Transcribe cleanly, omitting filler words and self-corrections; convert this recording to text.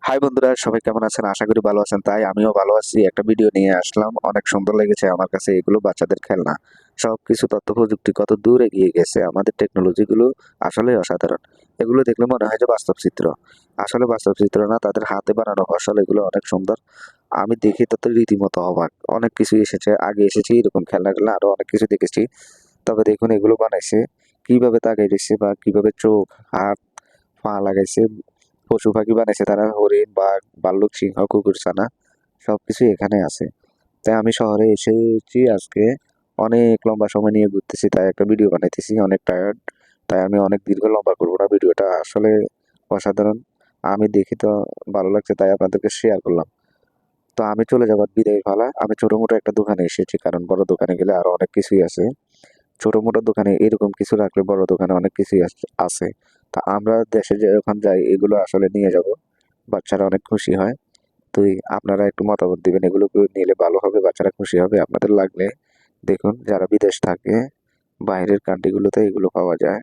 High বন্ধুরা, সবাই কেমন আছেন? আশা করি ভালো আছেন। তাই আমিও ভালো আছি। একটা ভিডিও নিয়ে আসলাম, অনেক সুন্দর লেগেছে আমার কাছে। এগুলো বাচ্চাদের খেলনা, সবকিছু তথ্য প্রযুক্তি কত দূর এগিয়ে গেছে। আমাদের টেকনোলজি গুলো আসলে অসাধারণ। এগুলো দেখলে মনে হয় যে বাস্তব চিত্র, আসলে বাস্তব চিত্র না, তাদের হাতে বানানো ফসল। এগুলো অনেক সুন্দর। আমি দেখি তো রীতিমতো অবাক। অনেক কিছু এসেছে, আগে এসেছে এরকম খেলনা টেলনা, আরো অনেক কিছু দেখেছি। তবে দেখুন এগুলো বানাইছে কিভাবে, তাকাই দিচ্ছে বা কিভাবে চোখ, হাত, পা লাগাইছে। পশু পাখি বানাইছে তারা, হরিণ, বাঘ, ভাল্লুক, সিংহ, কুকুর, ছানা সবকিছু এখানে আছে। তাই আমি শহরে এসেছি আজকে, অনেক লম্বা সময় নিয়ে ঘুরতেছি, তাই একটা ভিডিও বানাইতেছি। অনেক টায়ার্ড, তাই আমি অনেক দীর্ঘ লম্বা করবো না। ভিডিওটা আসলে অসাধারণ। আমি দেখি তো ভালো লাগছে, তাই আপনাদেরকে শেয়ার করলাম। তো আমি চলে যাবার বিদায় ফালা। আমি ছোট মোটো একটা দোকানে এসেছি, কারণ বড় দোকানে গেলে আরো অনেক কিছুই আছে। ছোট মোটো দোকানে এরকম কিছু রাখলে বড় দোকানে অনেক কিছুই আছে। তা আমরা দেশে যখন যাই এগুলো আসলে নিয়ে যাব, বাচ্চারা অনেক খুশি হয়। তুই আপনারা একটু মতামত দিবেন, এগুলো নিলে ভালো হবে, বাচ্চারা খুশি হবে। আপনাদের লাগলে দেখুন, যারা বিদেশ থাকে, বাইরের কান্ট্রিগুলোতে এগুলো পাওয়া যায়।